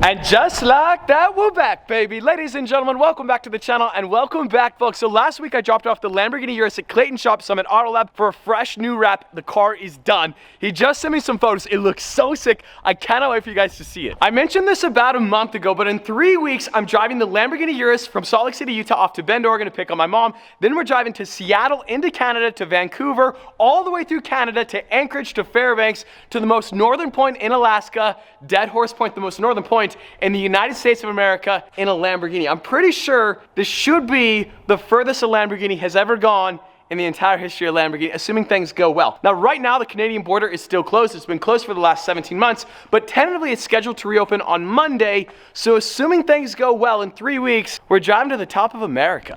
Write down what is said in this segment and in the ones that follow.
And just like that, we're back, baby. Ladies and gentlemen, welcome back to the channel and welcome back, folks. So last week I dropped off the Lamborghini Urus at Clayton Shop Summit Auto Lab for a fresh new wrap. The car is done. He just sent me some photos. It looks so sick. I cannot wait for you guys to see it. I mentioned this about a month ago, but in 3 weeks, I'm driving the Lamborghini Urus from Salt Lake City, Utah off to Bend, Oregon to pick up my mom. Then we're driving to Seattle, into Canada, to Vancouver, all the way through Canada to Anchorage, to Fairbanks, to the most northern point in Alaska, Dead Horse Point, the most northern point in the United States of America, in a Lamborghini. I'm pretty sure this should be the furthest a Lamborghini has ever gone in the entire history of Lamborghini, assuming things go well. Now, right now, the Canadian border is still closed. It's been closed for the last 17 months, but tentatively it's scheduled to reopen on Monday. So assuming things go well, in 3 weeks, we're driving to the top of America.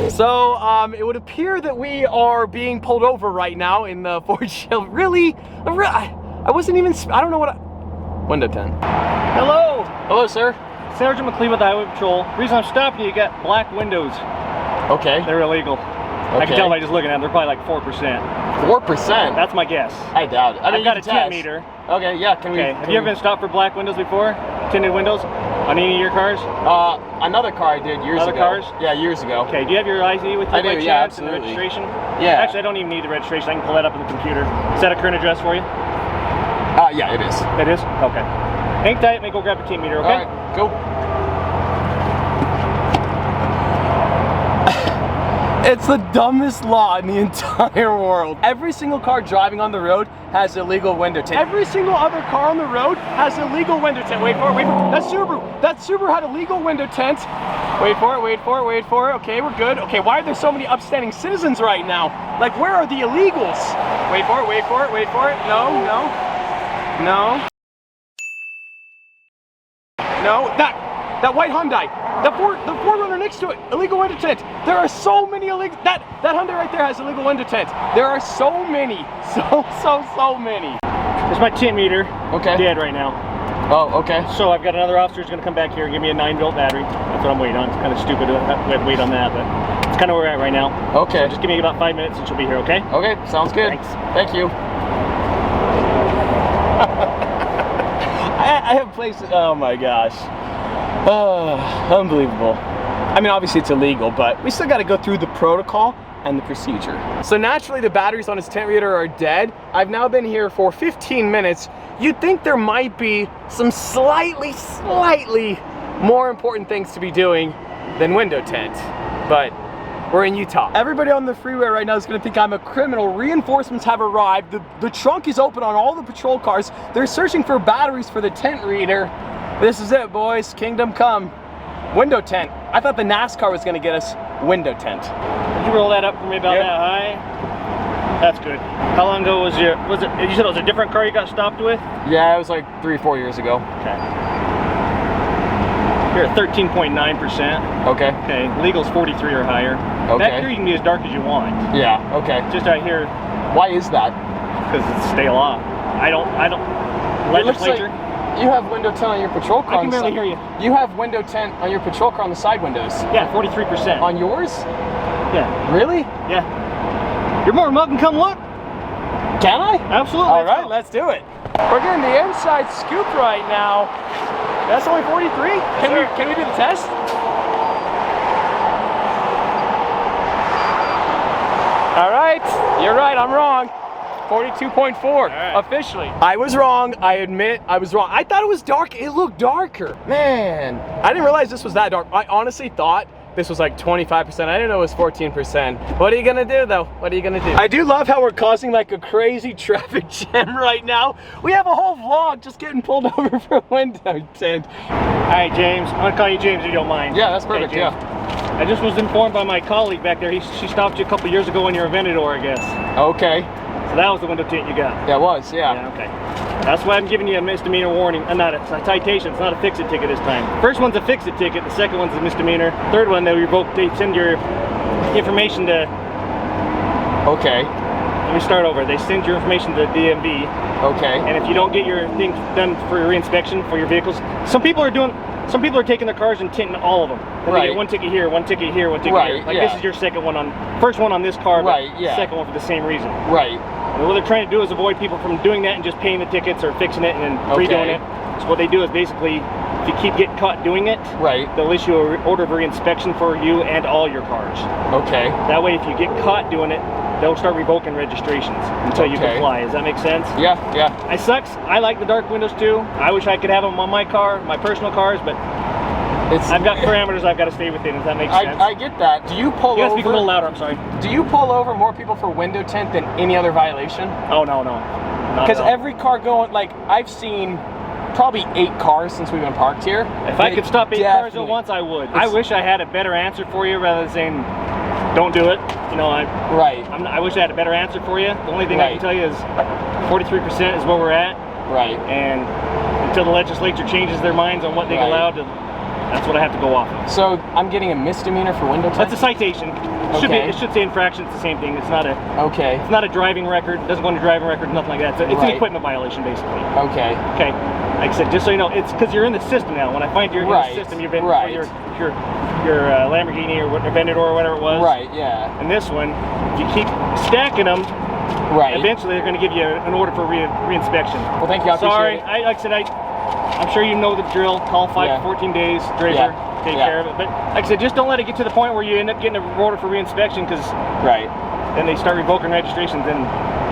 So, it would appear that we are being pulled over right now in the Ford Shield. Really? I wasn't even, I don't know what Window 10. Hello! Hello, sir. Sergeant McLean with the Highway Patrol. The reason I'm stopping you got black windows. Okay. They're illegal. Okay. I can tell by just looking at them, they're probably like 4%. 4%? That's my guess. I doubt it. I mean, I've got a tint meter. Okay, yeah, Have you ever been stopped for black windows before? Tinted windows? On any of your cars? Another car I did years ago. Other cars? Yeah, years ago. Okay, do you have your ID with you by chance, yeah, absolutely. and the registration? Yeah. Actually, I don't even need the registration. I can pull that up on the computer. Is that a current address for you? Yeah, it is. It is? Okay. Hang tight, let me go grab a tint meter, okay? All right, go. It's the dumbest law in the entire world. Every single car driving on the road has illegal window tint. Every single other car on the road has illegal window tint. Wait for it, wait for it. That Subaru. That Subaru had illegal window tint. Wait for it, wait for it, wait for it. Okay, we're good. Okay, why are there so many upstanding citizens right now? Like, where are the illegals? Wait for it, wait for it, wait for it. No, no, no. No, that white Hyundai. The 4Runner next to it, illegal window tint. There are so many illegal, that Hyundai right there has illegal window tint. There are so many, so many. There's my tint meter. Okay. Dead right now. Oh, okay. So I've got another officer who's gonna come back here and give me a 9-volt battery. That's what I'm waiting on. It's kind of stupid to have to wait on that, but it's kind of where we're at right now. Okay. So just give me about 5 minutes and she'll be here, okay? Okay, sounds good. Thanks. Thank you. I have places, oh my gosh. Unbelievable. I mean, obviously it's illegal, but we still got to go through the protocol and the procedure. So naturally the batteries on his tent reader are dead. I've now been here for 15 minutes. You'd think there might be some slightly more important things to be doing than window tint, but we're in Utah. Everybody on the freeway right now is gonna think I'm a criminal. Reinforcements have arrived. The trunk is open on all the patrol cars. They're searching for batteries for the tent reader. This is it, boys. Kingdom come. Window tint. I thought the NASCAR was gonna get us window tint. Did you roll that up for me about that high? That's good. How long ago was it, you said it was a different car you got stopped with? Yeah, it was like 3 or 4 years ago. Okay. You're at 13.9%. Okay. Okay, legal's 43 or higher. Okay. Back here you can be as dark as you want. Yeah, okay. Just out here. Why is that? Because it's state law. I don't, legislature. You have window tint on your patrol car. I can barely hear you. You have window tint on your patrol car on the side windows. Yeah, 43%. On yours? Yeah. Really? Yeah. You're more than welcome, come look. Can I? Absolutely. All right, let's do it. We're getting the inside scoop right now. That's only 43? Can we do the test? All right, you're right, I'm wrong. 42.4, officially. I was wrong, I admit I was wrong. I thought it was dark, it looked darker. Man, I didn't realize this was that dark. I honestly thought this was like 25%. I didn't know it was 14%. What are you gonna do though? What are you gonna do? I do love how we're causing like a crazy traffic jam right now. We have a whole vlog just getting pulled over for window tint. All right, James, I'm gonna call you James if you don't mind. Yeah, that's perfect, okay, yeah. I just was informed by my colleague back there, she stopped you a couple years ago when you were a Aventador, I guess. Okay. So that was the window tint you got? Yeah, it was, yeah. Yeah, okay. That's why I'm giving you a misdemeanor warning, not a citation, it's not a fix-it ticket this time. First one's a fix-it ticket, the second one's a misdemeanor. Third one, they send your information to... Okay. Let me start over. They send your information to the DMV. Okay. And if you don't get your thing done for your reinspection for your vehicles, some people are taking their cars and tinting all of them. And they get one ticket here, one ticket here, one ticket here. Like this is your second one on, first one on this car, but second one for the same reason. Right. And what they're trying to do is avoid people from doing that and just paying the tickets or fixing it and then redoing it. So what they do is basically, if you keep getting caught doing it, they'll issue an order of reinspection for you and all your cars. Okay. That way, if you get caught doing it, they'll start revoking registrations until you comply. Does that make sense? Yeah, yeah. It sucks. I like the dark windows too. I wish I could have them on my car, my personal cars, but I've got parameters I've got to stay within. Does that make sense? I get that. Do you pull over? You gotta speak a little louder, I'm sorry. Do you pull over more people for window tint than any other violation? Oh, no. Because every car going, like, I've seen probably 8 cars since we've been parked here. If I could stop 8 cars at once, I would. I wish I had a better answer for you rather than saying, don't do it. You know, I wish I had a better answer for you. The only thing I can tell you is 43% is where we're at. Right. And until the legislature changes their minds on what they allow to, that's what I have to go off of. So I'm getting a misdemeanor for window tint? That's a citation. It should say infraction. It's the same thing. It's not a It's not a driving record. It doesn't go on your driving record. Nothing like that. It's an equipment violation, basically. Okay. Like I said, just so you know, it's because you're in the system now. When I find you're in the system, you've been your Lamborghini or Aventador or whatever it was. Right. Yeah. And this one, if you keep stacking them, eventually they're going to give you an order for reinspection. Well, thank you. I appreciate it. Like I said, I'm sure you know the drill. Call 5 to 14 days, Draper, take care of it. But like I said, just don't let it get to the point where you end up getting an order for reinspection, because then they start revoking registrations. And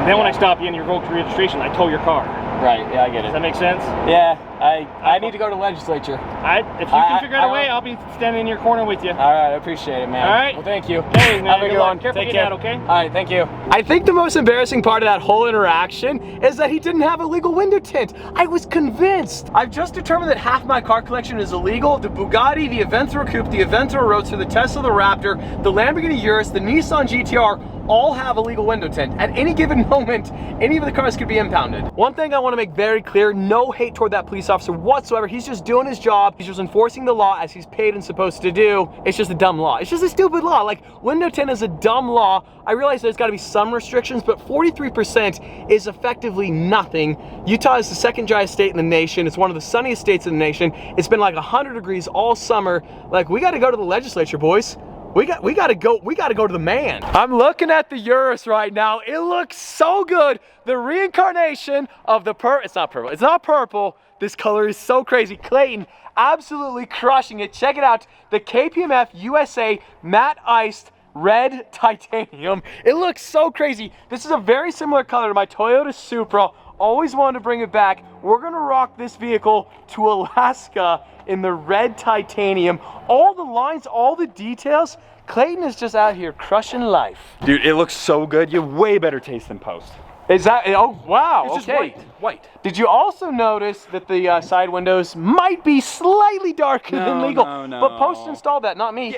then when I stop you and you revoke registration, I tow your car. Right, yeah, I get it. Does that make sense? Yeah, I need to go to legislature. If you can figure out a way, I'll be standing in your corner with you. All right, I appreciate it, man. All right. Well, thank you. Hey, man, have a good one. Careful getting out, okay? All right, thank you. I think the most embarrassing part of that whole interaction is that he didn't have a legal window tint. I was convinced. I've just determined that half my car collection is illegal. The Bugatti, the Aventador Coupe, the Aventador Roadster, the Tesla, the Raptor, the Lamborghini Urus, the Nissan GTR, all have a legal window tint. At any given moment, any of the cars could be impounded. One thing I want to make very clear, no hate toward that police officer whatsoever. He's just doing his job. He's just enforcing the law as he's paid and supposed to do. It's just a dumb law. It's just a stupid law. Like, window tint is a dumb law. I realize there's got to be some restrictions, but 43% is effectively nothing. Utah is the second driest state in the nation. It's one of the sunniest states in the nation. It's been like 100 degrees all summer. Like, we got to go to the legislature, boys. We gotta go to the man. I'm looking at the Urus right now. It looks so good. The reincarnation of the it's not purple. It's not purple. This color is so crazy. Clayton absolutely crushing it. Check it out. The KPMF USA matte iced red titanium. It looks so crazy. This is a very similar color to my Toyota Supra. Always wanted to bring it back. We're gonna rock this vehicle to Alaska in the red titanium. All the lines, all the details. Clayton is just out here crushing life. Dude, it looks so good. You have way better taste than Post. Is that, oh wow, it's okay. Just white. Did you also notice that the side windows might be slightly darker than legal? No. But Post installed that, not me.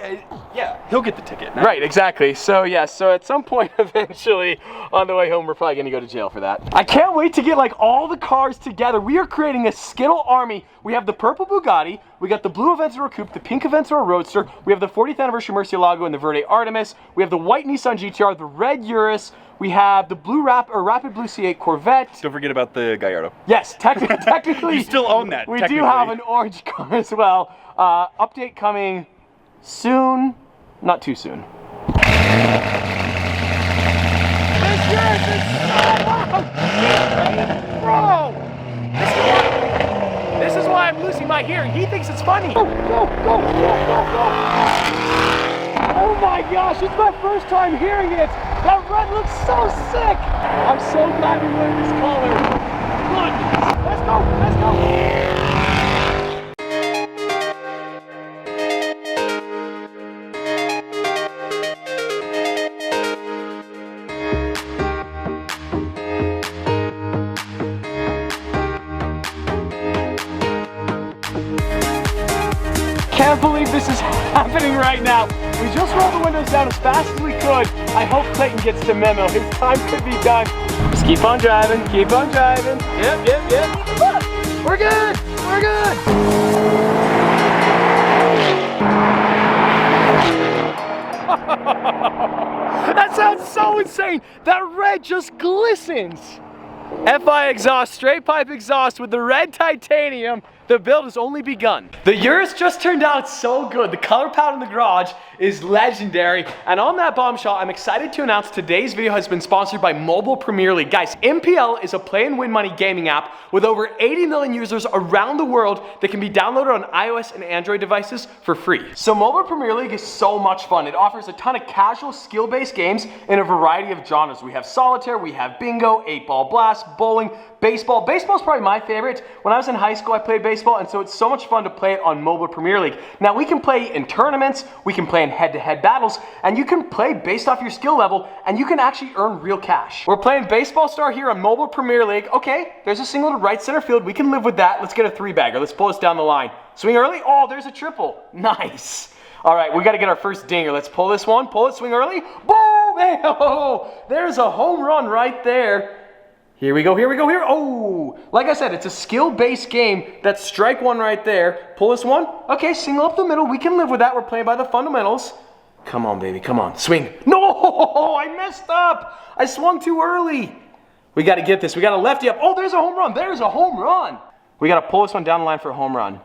Yeah, he'll get the ticket. Right, exactly. So yeah, so at some point eventually on the way home, we're probably gonna go to jail for that. I can't wait to get like all the cars together. We are creating a Skittle army. We have the purple Bugatti, we got the blue Aventador Coupe, the pink Aventador Roadster, we have the 40th anniversary Murcielago and the Verde Artemis, we have the white Nissan GTR, the red Urus, we have the blue Rapid Blue C8 Corvette. Don't forget about the Gallardo. Yes, technically. You still own that. We do have an orange car as well. Update coming soon, not too soon. This Urus is so loud! Bro! This is why I'm losing my hearing. He thinks it's funny. Go. Oh my gosh, it's my first time hearing it. That red looks so sick. I'm so glad we went this color. Look, let's go. Can't believe this is happening right now. We just rolled the windows down as fast as we could. I hope Clayton gets the memo. His time could be done. Just keep on driving, keep on driving. Yep. Look, we're good. That sounds so insane. That red just glistens. FI exhaust, straight pipe exhaust with the red titanium. The build has only begun. The Urus just turned out so good. The color palette in the garage is legendary. And on that bombshell, I'm excited to announce today's video has been sponsored by Mobile Premier League. Guys, MPL is a play and win money gaming app with over 80 million users around the world that can be downloaded on iOS and Android devices for free. So Mobile Premier League is so much fun. It offers a ton of casual skill-based games in a variety of genres. We have solitaire, we have bingo, 8-ball blast, bowling, baseball. Baseball is probably my favorite. When I was in high school, I played baseball, and so it's so much fun to play it on Mobile Premier League. Now, we can play in tournaments, we can play in head-to-head battles, and you can play based off your skill level, and you can actually earn real cash. We're playing Baseball Star here on Mobile Premier League. Okay, there's a single to right center field. We can live with that. Let's get a three-bagger. Let's pull this down the line. Swing early. Oh, there's a triple. Nice. All right, we got to get our first dinger. Let's pull this one. Pull it, swing early. Boom! Hey, oh, there's a home run right there. Here we go, here we go, here. Oh, like I said, it's a skill-based game. That's strike one right there. Pull this one. Okay, single up the middle. We can live with that. We're playing by the fundamentals. Come on, baby, come on. Swing. No, I messed up. I swung too early. We got to get this. We got to lefty up. Oh, there's a home run. There's a home run. We got to pull this one down the line for a home run.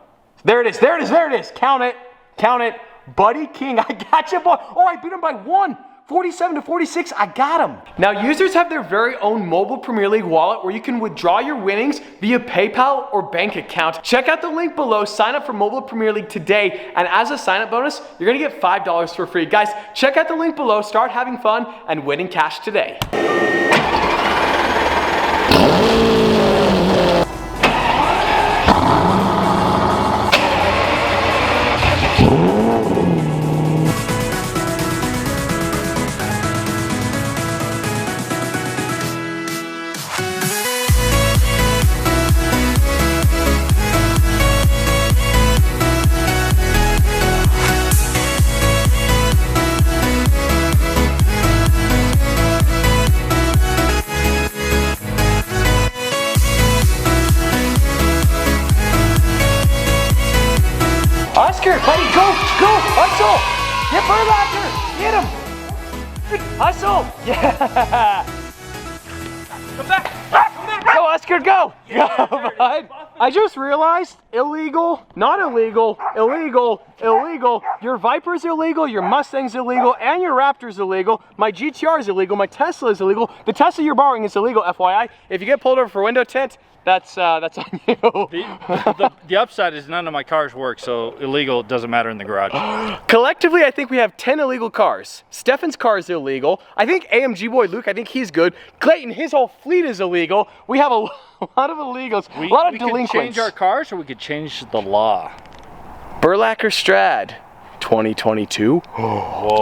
There it is, there it is, there it is. Count it, count it. Buddy King, I got you, boy. Oh, I beat him by 1. 47-46, I got him. Now, users have their very own Mobile Premier League wallet where you can withdraw your winnings via PayPal or bank account. Check out the link below, sign up for Mobile Premier League today, and as a sign-up bonus, you're gonna get $5 for free. Guys, check out the link below, start having fun and winning cash today. Oscar, buddy, go, hustle! Get Verlander, get him! Hustle! Yeah! Come back! Go, Oscar, go! Go, bud! I just realized, illegal, not illegal, illegal, illegal. Your Viper's illegal, your Mustang's illegal, and your Raptor's illegal. My GTR is illegal, my Tesla is illegal. The Tesla you're borrowing is illegal, FYI. If you get pulled over for window tint, that's on you. The upside is none of my cars work, so illegal doesn't matter in the garage. Collectively, I think we have 10 illegal cars. Stefan's car is illegal. I think AMG boy Luke, I think he's good. Clayton, his whole fleet is illegal. We have a lot of illegals, a lot of delinquents. We could change our cars, or we could change the law. Burlacker Strad. 2022.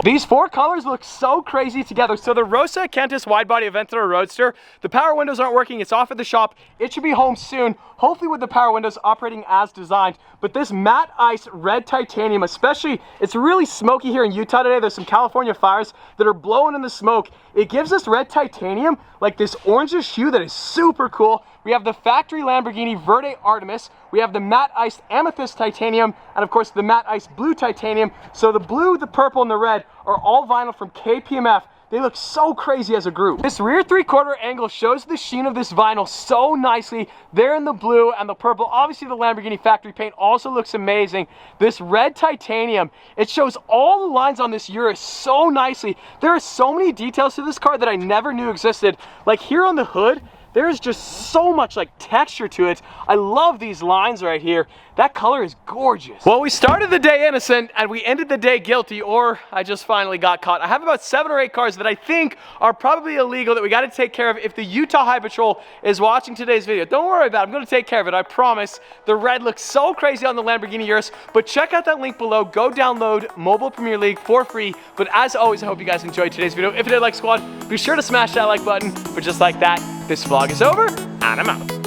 These four colors look so crazy together. So the Rosa Cantus widebody Aventador Roadster, the power windows aren't working. It's off at the shop. It should be home soon, hopefully with the power windows operating as designed. But this matte ice red titanium, especially, it's really smoky here in Utah today. There's some California fires that are blowing in the smoke. It gives us red titanium like this orangish hue that is super cool. We have the factory Lamborghini Verde Artemis. We have the matte iced amethyst titanium, and of course the matte iced blue titanium. So the blue, the purple, and the red are all vinyl from KPMF. They look so crazy as a group. This rear 3/4 angle shows the sheen of this vinyl so nicely. There in the blue and the purple. Obviously the Lamborghini factory paint also looks amazing. This red titanium, it shows all the lines on this Urus so nicely. There are so many details to this car that I never knew existed. Like here on the hood, there's just so much like texture to it. I love these lines right here. That color is gorgeous. Well, we started the day innocent and we ended the day guilty, or I just finally got caught. I have about 7 or 8 cars that I think are probably illegal that we got to take care of. If the Utah Highway Patrol is watching today's video, don't worry about it. I'm going to take care of it, I promise. The red looks so crazy on the Lamborghini Urus, but check out that link below. Go download Mobile Premier League for free. But as always, I hope you guys enjoyed today's video. If you did, like squad, be sure to smash that like button. But just like that, this vlog is over, and I'm out.